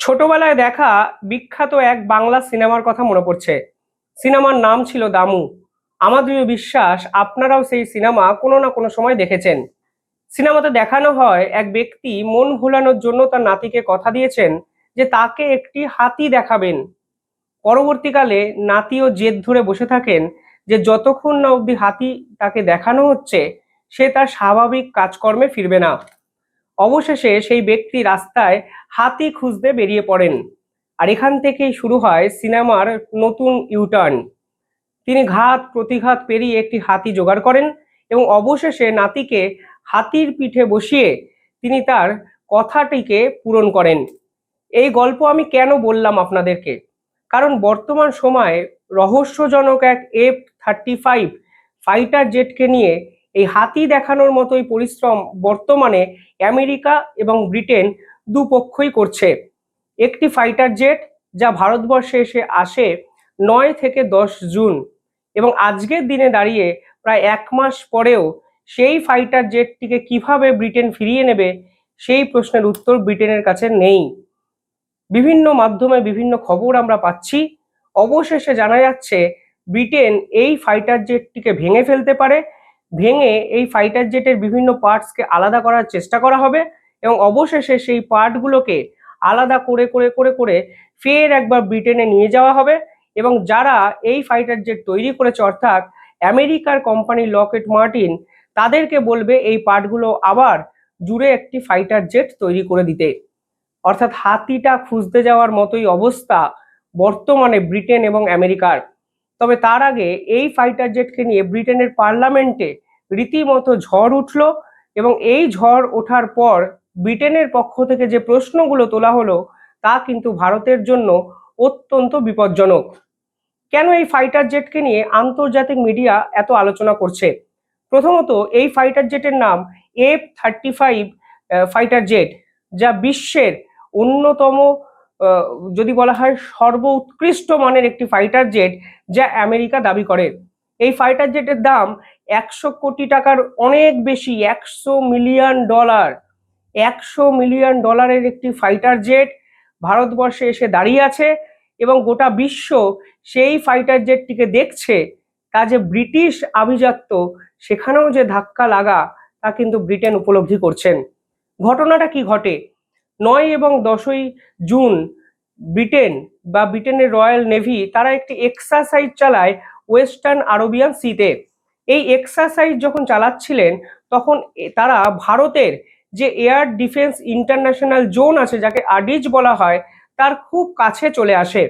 ছোটবেলায় দেখা বিখ্যাত এক বাংলা সিনেমার কথা মনে পড়ছে। সিনেমার নাম ছিল দামু। আমার দৃঢ় বিশ্বাস আপনারাও সেই সিনেমা কোনো না কোনো সময় দেখেছেন। সিনেমাতে দেখানো হয় এক ব্যক্তি মন ভোলানোর জন্য তার নাতিকে কথা দিয়েছেন যে তাকে একটি হাতি দেখাবেন। পরবর্তীকালে নাতিও জেদ ধরে বসে থাকেন যে যতক্ষণ না অবধি হাতি তাকে দেখানো হচ্ছে সে তার স্বাভাবিক কাজকর্মে ফিরবে না। অবশেষে সেই ব্যক্তি রাস্তায় হাতি খুঁজতে বেরিয়ে পড়েন। আর এখান থেকেই শুরু হয় সিনেমার নতুন ইউটার্ন। তিনি ঘাত প্রতিঘাত পেরিয়ে একটি হাতি জোগাড় করেন এবং অবশেষে নাতিকে হাতির পিঠে বসিয়ে তিনি তার কথাটিকে পূরণ করেন। এই গল্প আমি কেন বললাম আপনাদেরকে, কারণ বর্তমান সময়ে রহস্যজনক এক F-35 ফাইটার জেটকে নিয়ে এই হাতি দেখানোর মতোই পরিশ্রম বর্তমানে আমেরিকা এবং ব্রিটেন দুপক্ষই করছে। একটি ফাইটার জেট যা ভারতবর্ষে এসে আসে 9 থেকে 10 জুন, এবং আজকের দিনে দাঁড়িয়ে প্রায় 1 মাস পরেও সেই ফাইটার জেটটিকে কিভাবে ব্রিটেন ফিরিয়ে নেবে সেই প্রশ্নের উত্তর ব্রিটেনের কাছে নেই। বিভিন্ন মাধ্যমে বিভিন্ন খবর আমরা পাচ্ছি, অবশেষে জানা যাচ্ছে ব্রিটেন এই ফাইটার জেটটিকে ভেঙে ফেলতে পারে। ভেঙে এই ফাইটার জেটের বিভিন্ন পার্টসকে আলাদা করার চেষ্টা করা হবে এবং অবশেষে সেই পার্টগুলোকে আলাদা করে করে করে করে ফের একবার ব্রিটেনে নিয়ে যাওয়া হবে এবং যারা এই ফাইটার জেট তৈরি করেছে অর্থাৎ আমেরিকার কোম্পানি লকহিড মার্টিন, তাদেরকে বলবে এই পার্টগুলো আবার জুড়ে একটি ফাইটার জেট তৈরি করে দিতে। অর্থাৎ হাতিটা খুঁজতে যাওয়ার মতোই অবস্থা বর্তমানে ব্রিটেন এবং আমেরিকার। তবে তার আগে এই ফাইটার জেটকে নিয়ে ব্রিটেনের পার্লামেন্টে রীতিমতো ঝড় উঠল এবং এই ঝড় ওঠার পর ব্রিটেনের পক্ষ থেকে যে প্রশ্নগুলো তোলা হলো তা কিন্তু ভারতের জন্য অত্যন্ত বিপজ্জনক। কেন এই ফাইটার জেটকে নিয়ে আন্তর্জাতিক মিডিয়া এত আলোচনা করছে? প্রথমত, এই ফাইটার জেটের নাম F-35 ফাইটার জেট, যা বিশ্বের অন্যতম আহ, যদি বলা হয় সর্বোৎকৃষ্ট মানের একটি ফাইটার জেট যা আমেরিকা দাবি করে। এই ফাইটার জেটের দাম 100 কোটি টাকার অনেক বেশি, 100 মিলিয়ন ডলার। 100 মিলিয়ন ডলারের একটি ফাইটার জেট ভারতবর্ষে এসে দাঁড়িয়ে আছে এবং গোটা বিশ্ব সেই ফাইটার জেটটিকে দেখছে। তা যে ব্রিটিশ আভিজাত্য, সেখানেও যে ধাক্কা লাগা, তা কিন্তু ব্রিটেন উপলব্ধি করছেন। ঘটনাটা কি ঘটে? 9 এবং 10ই জুন ব্রিটেন বা ব্রিটেনের রয়্যাল নেভি তারা একটি এক্সারসাইজ চালায় ওয়েস্টার্ন আরবিয়ান সিতে। এই এক্সারসাইজ যখন চালাচ্ছিলেন তখন তারা ভারতের যে এয়ার ডিফেন্স ইন্টারন্যাশনাল জোন আছে, যাকে আডিজ বলা হয়, তার খুব কাছে চলে আসে।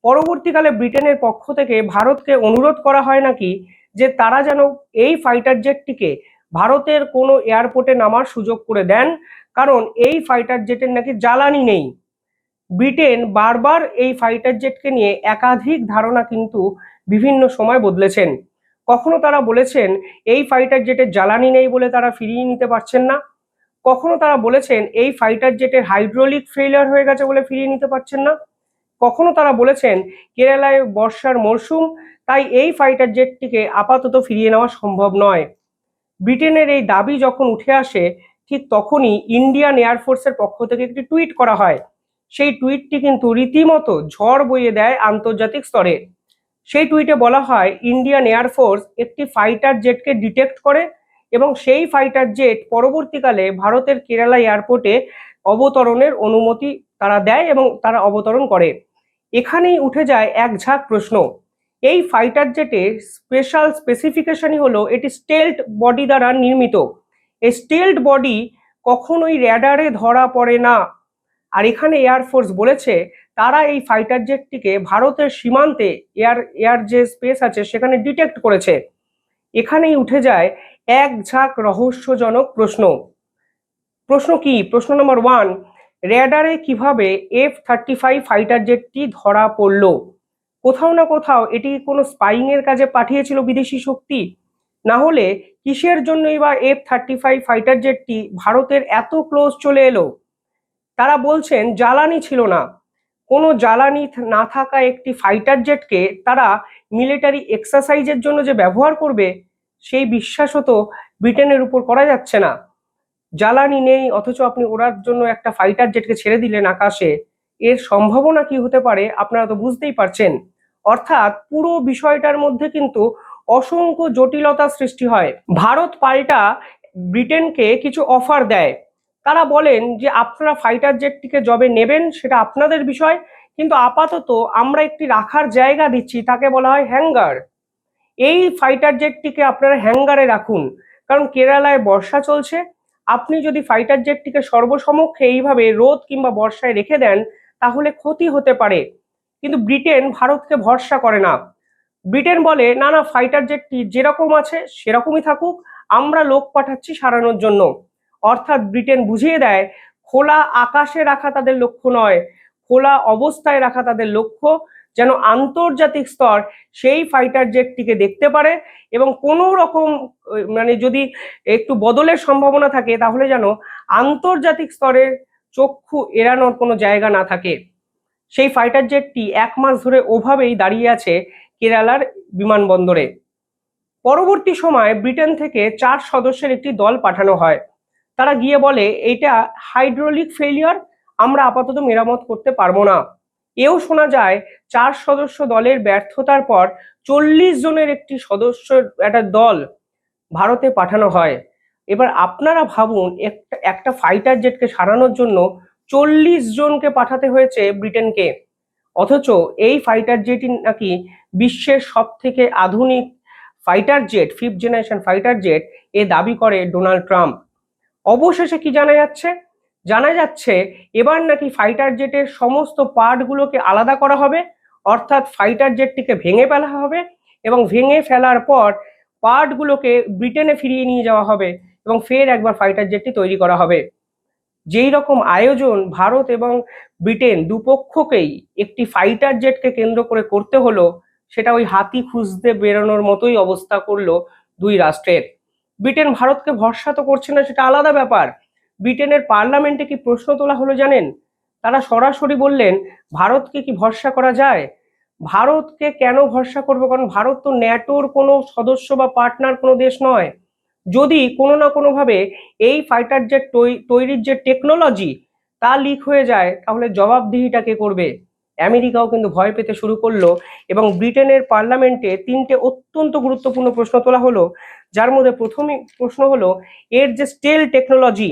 পরবর্তীকালে ব্রিটেনের পক্ষ থেকে ভারতকে অনুরোধ করা হয় নাকি যে তারা যেন এই ফাইটার জেটটিকে ভারতের কোনো এয়ারপোর্টে নামার সুযোগ করে দেন, কারণ এই ফাইটার জেটের নাকি জ্বালানি নেই। ব্রিটেন বারবার এই ফাইটার জেটকে নিয়ে একাধিক ধারণা কিন্তু বিভিন্ন সময় বদলেছেন। কখনো তারা বলেছেন এই ফাইটার জেটের জ্বালানি নেই বলে তারা ফিরিয়ে নিতে পারছেন না, কখনো তারা বলেছেন এই ফাইটার জেটের হাইড্রোলিক ফেলিয়ার হয়ে গেছে বলে ফিরিয়ে নিতে পারছেন না, কখনো তারা বলেছেন কেরালায় বর্ষার মরশুম, তাই এই ফাইটার জেটটিকে আপাতত ফিরিয়ে নেওয়া সম্ভব নয়। ব্রিটেনের এই দাবি যখন উঠে আসে ঠিক তখনই ইন্ডিয়ান এয়ারফোর্সের পক্ষ থেকে একটি টুইট করা হয়। সেই টুইটটি কিন্তু রীতিমতো ঝড় বইয়ে দেয় আন্তর্জাতিক স্তরে। সেই টুইটে বলা হয় ইন্ডিয়ান এয়ারফোর্স একটি ফাইটার জেটকে ডিটেক্ট করে এবং সেই ফাইটার জেট পরবর্তীকালে ভারতের কেরালা এয়ারপোর্টে অবতরণের অনুমতি তারা দেয় এবং তারা অবতরণ করে। এখানেই উঠে যায় এক ঝাঁক প্রশ্ন। এই ফাইটার জেটের স্পেশাল স্পেসিফিকেশনই হলো এটি স্টেলথ বডি দ্বারা নির্মিত। এই স্টেলথ বডি কখনোই র্যাডারে ধরা পড়ে না। আর এখানে এয়ারফোর্স বলেছে তারা এই ফাইটার জেটটিকে ভারতের সীমান্তে এয়ার যে স্পেস আছে সেখানে ডিটেক্ট করেছে। এখানেই উঠে যায় এক ঝাঁক রহস্যজনক প্রশ্ন। প্রশ্ন কি? প্রশ্ন নম্বর 1, র্যাডারে কিভাবে F-35 ফাইটার জেটটি ধরা পড়লো? কোথাও না কোথাও এটি কোনো স্পাইং এর কাজে পাঠিয়েছিল বিদেশি শক্তি? না হলে কিসের জন্যই বা F-35 ফাইটার জেটটি ভারতের এত ক্লোজ চলে এলো? তারা বলছেন জ্বালানি ছিল না। কোনো জ্বালানি না থাকা একটি ফাইটার জেটকে তারা মিলিটারি এক্সারসাইজের জন্য যে ব্যবহার করবে সেই বিশ্বাসও তো ব্রিটেনের উপর করা যাচ্ছে না। জ্বালানি নেই অথচ আপনি ওড়ার জন্য একটা ফাইটার জেটকে ছেড়ে দিলেন আকাশে, এর সম্ভাবনা কি হতে পারে আপনারা তো বুঝতেই পারছেন। অর্থাৎ পুরো বিষয়টার মধ্যে কিন্তু অসংখ্য জটিলতা সৃষ্টি হয়। ভারত পাল্টা ব্রিটেনকে কিছু অফার দেয়। তারা বলেন যে আপনারা ফাইটার জেটটিকে যবে নেবেন সেটা আপনাদের বিষয়, কিন্তু আপাতত আমরা একটি রাখার জায়গা দিচ্ছি, তাকে বলা হয় হ্যাঙ্গার। এই ফাইটার জেটটিকে আপনারা হ্যাঙ্গারে রাখুন, কারণ কেরালায় বর্ষা চলছে। আপনি যদি ফাইটার জেটটিকে সর্বসমক্ষে এইভাবে রোদ কিংবা বর্ষায় রেখে দেন তাহলে ক্ষতি হতে পারে। কিন্তু ব্রিটেন ভারতকে ভরসা করে না। ব্রিটেন বলে না না, ফাইটার জেটটি যেরকম আছে সেরকমই থাকুক, আমরা লোক পাঠাচ্ছি সারানোর জন্য। অর্থাৎ ব্রিটেন বুঝিয়ে দেয় খোলা আকাশে রাখা তাদের লক্ষ্য নয়, খোলা অবস্থায় রাখা তাদের লক্ষ্য, যেন আন্তর্জাতিক স্তর সেই ফাইটার জেটটিকে দেখতে পারে এবং কোনো রকম মানে যদি একটু বদলের সম্ভাবনা থাকে তাহলে যেন আন্তর্জাতিক স্তরের চক্ষু এড়ানোর কোনো জায়গা না থাকে। সেই ফাইটার জেটটি 1 মাস ধরে ওভাবেই দাঁড়িয়ে আছে কেরালার বিমানবন্দরে। পরবর্তী সময় ব্রিটেন থেকে 4 সদস্যের একটি দল পাঠানো হয়। তারা গিয়ে বলে এটা হাইড্রোলিক ফেলিয়ার, আমরা আপাতত মেরামত করতে পারবো না। এও শোনা যায় 4 সদস্য দলের ব্যর্থতার পর 40 জনের একটি একটা দল ভারতে পাঠানো হয়। এবার আপনারা ভাবুন, একটা ফাইটার জেটকে সারানোর জন্য 40 জনকে পাঠাতে হয়েছে ব্রিটেনকে। অথচ এই ফাইটার জেটই নাকি বিশ্বের সব থেকে আধুনিক fighter jet, 5th generation fighter jet, এ দাবি করে ডোনাল্ড ট্রাম্প। অবশেষে কি জানা যাচ্ছে? জানা যাচ্ছে এবার নাকি ফাইটার জেটের সমস্ত পার্টগুলোকে আলাদা করা হবে, অর্থাৎ ফাইটার জেটটিকে ভেঙে ফেলা হবে এবং ভেঙে ফেলার পর পার্টগুলোকে ব্রিটেনে ফিরিয়ে নিয়ে যাওয়া হবে এবং ফের একবার ফাইটার জেটটি তৈরি করা হবে। যেই রকম আয়োজন ভারত এবং ব্রিটেন দুপক্ষকেই একটি ফাইটার জেটকে কেন্দ্র করে করতে হলো, সেটা ওই হাতি খুঁজতে বেরোনোর মতোই অবস্থা করলো দুই রাষ্ট্রের। ব্রিটেন ভারতকে ভরসা তো করছে না, সেটা আলাদা ব্যাপার। ব্রিটেনের পার্লামেন্টে কি প্রশ্ন তোলা হলো জানেন? তারা সরাসরি বললেন ভারতকে কি ভরসা করা যায়? ভারতকে কেন ভরসা করবো? কারণ ভারত তো ন্যাটোর কোনো সদস্য বা পার্টনার কোনো দেশ নয়। যদি কোনো না কোনোভাবে এই ফাইটার জেট তৈরির যে টেকনোলজি তা লিক হয়ে যায় তাহলে জবাবদিহিটা কে করবে? আমেরিকাও কিন্তু ভয় পেতে শুরু করলো এবং ব্রিটেনের পার্লামেন্টে 3টে অত্যন্ত গুরুত্বপূর্ণ প্রশ্ন তোলা হলো, যার মধ্যে প্রথমে প্রশ্ন হলো এর যে স্টেল টেকনোলজি,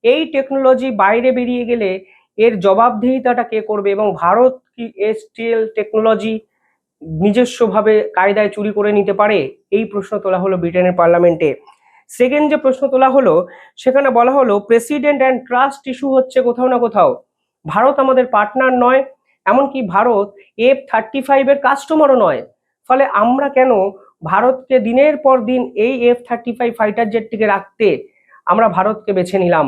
এই টেকনোলজি বাইরে বেরিয়ে গেলে এর জবাবদিহিতাটা কে করবে এবং ভারত কি এই স্টেল টেকনোলজি নিজস্বভাবে কায়দায় চুরি করে নিতে পারে? এই প্রশ্ন তোলা হলো ব্রিটেনের পার্লামেন্টে। সেকেন্ড যে প্রশ্ন তোলা হলো সেখানে বলা হলো প্রেসিডেন্ট অ্যান্ড ট্রাস্ট ইস্যু হচ্ছে কোথাও না কোথাও। ভারত আমাদের পার্টনার নয়, এমনকি ভারত F-35 কাস্টমারও নয়। ফলে আমরা কেন ভারতকে দিনের পর দিন এই F-35 ফাইটার জেটটিকে রাখতে আমরা ভারতকে বেছে নিলাম?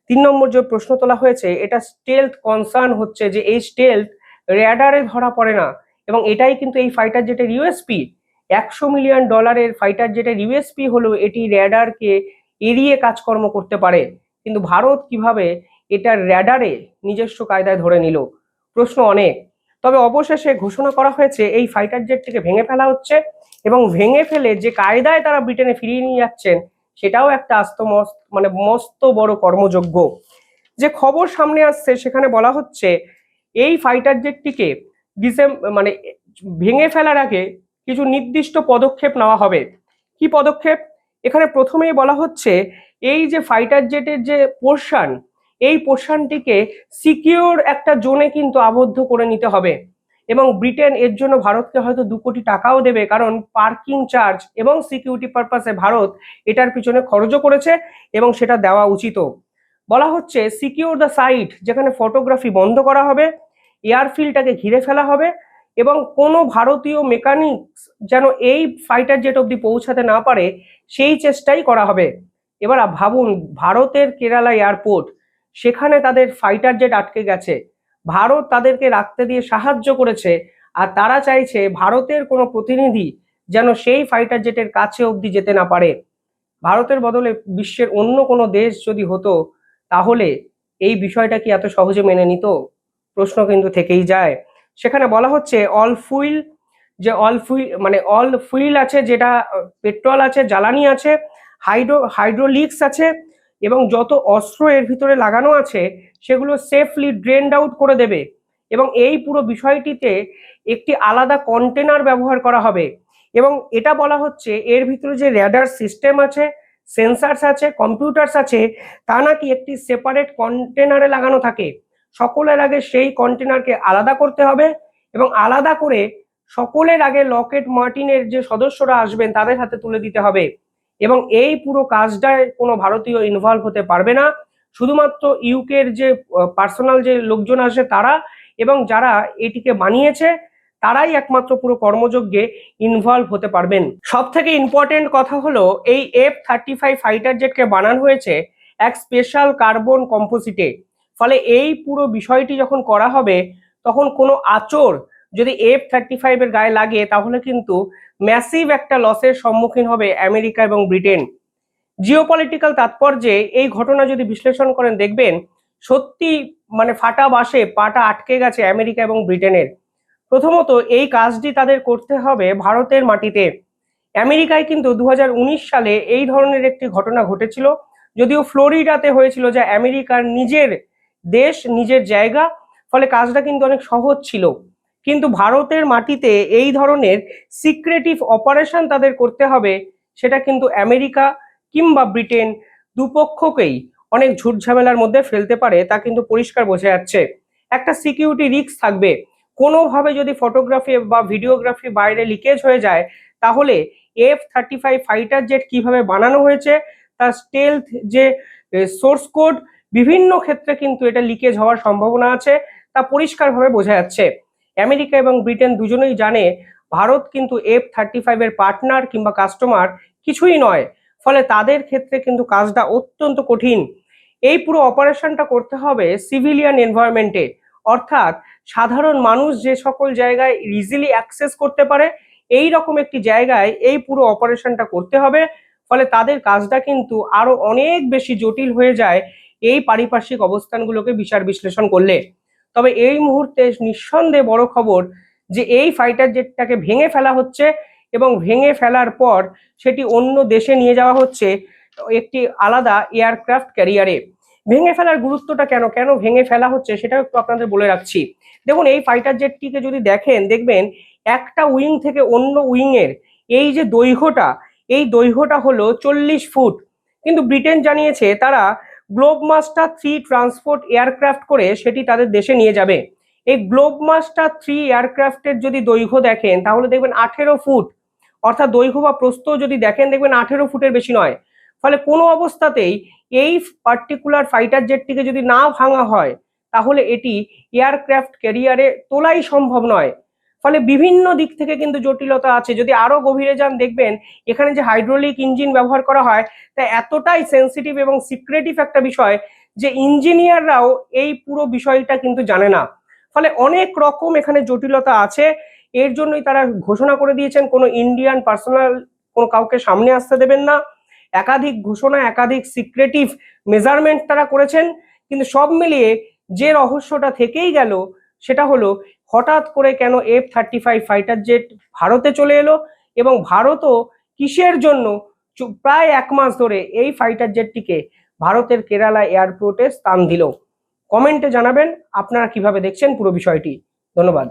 3 নম্বর যে প্রশ্ন তোলা হয়েছে এটা স্টেলথ কনসার্ন হচ্ছে, যে এই স্টেলথ র্যাডারে ধরা পড়ে না এবং এটাই কিন্তু এই ফাইটার জেটের ইউএসপি। $100 মিলিয়ন ফাইটার জেটের ইউএসপি হলো এটি র্যাডারকে এড়িয়ে কাজকর্ম করতে পারে। কিন্তু ভারত কিভাবে এটা র্যাডারে নিজস্ব কায়দায় ধরে নিল? প্রশ্ন অনেক। তবে অবশেষে ঘোষণা করা হয়েছে এই ফাইটার জেটটিকে ভেঙে ফেলা হচ্ছে এবং ভেঙে ফেলে যে কায়দায় তারা ব্রিটেনে ফিরিয়ে নিয়ে যাচ্ছেন সেটাও একটা মানে মস্ত বড় কর্মযজ্ঞ। যে খবর সামনে আসছে সেখানে বলা হচ্ছে এই ফাইটার জেটটিকে মানে ভেঙে ফেলার আগে কিছু নির্দিষ্ট পদক্ষেপ নেওয়া হবে। কি পদক্ষেপ? এখানে প্রথমেই বলা হচ্ছে এই যে ফাইটার জেটের যে পোর্শন, এই পোর্শনটিকে সিকিউর একটা জোনে কিন্তু আবদ্ধ করে নিতে হবে এবং ব্রিটেন এর জন্য ভারতকে হয়তো 2 কোটি টাকাও দেবে, কারণ পার্কিং চার্জ এবং সিকিউরিটি পারপাসে ভারত এটার পিছনে খরচও করেছে এবং সেটা দেওয়া উচিতও। বলা হচ্ছে সিকিউর দ্য সাইট, যেখানে ফটোগ্রাফি বন্ধ করা হবে, এয়ারফিল্ডটাকে ঘিরে ফেলা হবে এবং কোনো ভারতীয় মেকানিক্স যেন এই ফাইটার জেট অবধি পৌঁছাতে না পারে সেই চেষ্টাই করা হবে। এবার ভাবুন, ভারতের কেরালা এয়ারপোর্ট, সেখানে তাদের ফাইটার জেট আটকে গেছে, ভারত তাদেরকে রাখতে দিয়ে সাহায্য করেছে, আর তারা চাইছে ভারতের কোনো প্রতিনিধি যেন সেই ফাইটার জেটের কাছে অবধি যেতে না পারে। ভারতের বদলে বিশ্বের অন্য কোনো দেশ যদি হতো তাহলে এই বিষয়টা কি এত সহজে মেনে নিত? প্রশ্ন কিন্তু থেকেই যায়। সেখানে বলা হচ্ছে অল ফুইল আছে, যেটা পেট্রোল আছে, জ্বালানি আছে, হাইড্রোলিক্স আছে এবং যত অস্ত্র এর ভিতরে লাগানো আছে সেগুলো সেফলি ড্রেনড আউট করে দেবে এবং এই পুরো বিষয়টিতে একটি আলাদা কন্টেনার ব্যবহার করা হবে এবং এটা বলা হচ্ছে এর ভিতরে যে র্যাডার সিস্টেম আছে, সেন্সার্স আছে, কম্পিউটার্স আছে, তা নাকি একটি সেপারেট কন্টেনারে লাগানো থাকে। সকলের আগে সেই কন্টেনারকে আলাদা করতে হবে এবং আলাদা করে সকলের আগে লকহেড মার্টিনের যে সদস্যরা আসবেন তাদের হাতে তুলে দিতে হবে এবং এই পুরো কাজটায় কোনো ভারতীয় ইনভলভ হতে পারবে না। শুধুমাত্র ইউকের যে পার্সোনাল যে লোকজন আসে তারা এবং যারা এটিকে বানিয়েছে তারাই একমাত্র পুরো কর্মযজ্ঞে ইনভলভ হতে পারবেন। সব থেকে ইম্পর্টেন্ট কথা হলো এই F-35 ফাইটার জেটকে বানানো হয়েছে এক স্পেশাল কার্বন কম্পোজিটে। ফলে এই পুরো বিষয়টি যখন করা হবে তখন কোনো আঁচড় যদি F-35 এর গায়ে লাগে তাহলে কিন্তু ম্যাসিভ একটা লসের সম্মুখীন হবে আমেরিকা এবং ব্রিটেন। জিওপলিটিক্যাল তাৎপর্যে এই ঘটনা যদি বিশ্লেষণ করেন দেখবেন সত্যি মানে ফাটা বাসে পাটা আটকে গেছে আমেরিকা এবং ব্রিটেনের। প্রথমত এই কাজটি তাদের করতে হবে ভারতের মাটিতে। আমেরিকায় কিন্তু 2019 সালে এই ধরনের একটি ঘটনা ঘটেছিল, যদিও ফ্লোরিডাতে হয়েছিল, যা আমেরিকার নিজের দেশ, নিজের জায়গা, ফলে কাজটা কিন্তু অনেক সহজ ছিল। কিন্তু ভারতের মাটিতে এই ধরনের সিক্রেটিভ অপারেশন তাদের করতে হবে, সেটা কিন্তু আমেরিকা কিংবা ব্রিটেন দুপক্ষকেই অনেক ঝুট ঝামেলার মধ্যে ফেলতে পারে, তা কিন্তু পরিষ্কার বোঝা যাচ্ছে। একটা সিকিউরিটি রিস্ক থাকবে, কোনোভাবে যদি ফটোগ্রাফি বা ভিডিওগ্রাফি বাইরে লিকেজ হয়ে যায় তাহলে F-35 ফাইটার জেট কিভাবে বানানো হয়েছে তার স্টেলথ যে সোর্স কোড, বিভিন্ন ক্ষেত্রে কিন্তু এটা লিকেজ হওয়ার সম্ভাবনা আছে, তা পরিষ্কারভাবে বোঝা যাচ্ছে। আমেরিকা এবং ব্রিটেন দুজনেই জানে ভারত কিন্তু F-35 এর পার্টনার কিংবা কাস্টমার কিছুই নয়, ফলে তাদের ক্ষেত্রে কিন্তু কাজটা অত্যন্ত কঠিন। এই পুরো অপারেশনটা করতে হবে সিভিলিয়ান এনভায়রনমেন্টে, অর্থাৎ সাধারণ মানুষ যে সকল জায়গায় ইজিলি অ্যাক্সেস করতে পারে এই রকম একটি জায়গায় এই পুরো অপারেশনটা করতে হবে। ফলে তাদের কাজটা কিন্তু আরো অনেক বেশি জটিল হয়ে যায় এই পারিপার্শ্বিক অবস্থানগুলোকে বিচার বিশ্লেষণ করলে। তবে এই মুহূর্তে নিঃসন্দেহে বড় খবর যে এই ফাইটার জেটটাকে ভেঙে ফেলা হচ্ছে এবং ভেঙে ফেলার পর সেটি অন্য দেশে নিয়ে যাওয়া হচ্ছে একটি আলাদা এয়ারক্রাফট ক্যারিয়ারে। ভেঙে ফেলার গুরুত্বটা কেন কেন ভেঙে ফেলা হচ্ছে সেটাও একটু আপনাদের বলে রাখছি। দেখুন এই ফাইটার জেটটিকে যদি দেখেন দেখবেন একটা উইং থেকে অন্য উইং এর এই যে দৈর্ঘ্যটা, এই দৈর্ঘ্যটা হলো 40 ফুট। কিন্তু ব্রিটেন জানিয়েছে তারা গ্লোবমাস্টার 3 ট্রান্সপোর্ট এয়ারক্রাফট করে সেটি তাদের দেশে নিয়ে যাবে। এই গ্লোবমাস্টার 3 এয়ারক্রাফটের যদি দৈর্ঘ্য দেখেন তাহলে দেখবেন 18 ফুট, অর্থাৎ দৈর্ঘ্য বা প্রস্থ যদি দেখেন দেখবেন 18 ফুটের বেশি নয়। ফলে কোনো অবস্থাতেই এই পার্টিকুলার ফাইটার জেটটিকে যদি না ভাঙা হয় তাহলে এটি এয়ারক্রাফট ক্যারিয়ারে তোলাই সম্ভব নয়। ফলে বিভিন্ন দিক থেকে কিন্তু জটিলতা আছে। যদি আরো গভীরে যান দেখবেন এখানে যে হাইড্রোলিক ইঞ্জিন ব্যবহার করা হয় তা এতটাই সেন্সিটিভ এবং সিক্রেটিভ একটা বিষয় যে ইঞ্জিনিয়াররাও এই পুরো বিষয়টা কিন্তু জানে না। ফলে অনেক রকম এখানে জটিলতা আছে। এর জন্যই তারা ঘোষণা করে দিয়েছেন কোনো ইন্ডিয়ান পার্সোনাল কোনো কাউকে সামনে আসতে দেবেন না। একাধিক ঘোষণা, একাধিক সিক্রেটিভ মেজারমেন্ট তারা করেছেন। কিন্তু সব মিলিয়ে যে রহস্যটা থেকেই গেল সেটা হলো হঠাৎ করে কেন F-35 ফাইটার জেট ভারতে চলে এলো এবং ভারতও কিসের জন্য প্রায় 1 মাস ধরে এই ফাইটার জেটটিকে ভারতের কেরালা এয়ারপোর্টে স্থান দিল। কমেন্টে জানাবেন আপনারা কিভাবে দেখছেন পুরো বিষয়টি। ধন্যবাদ।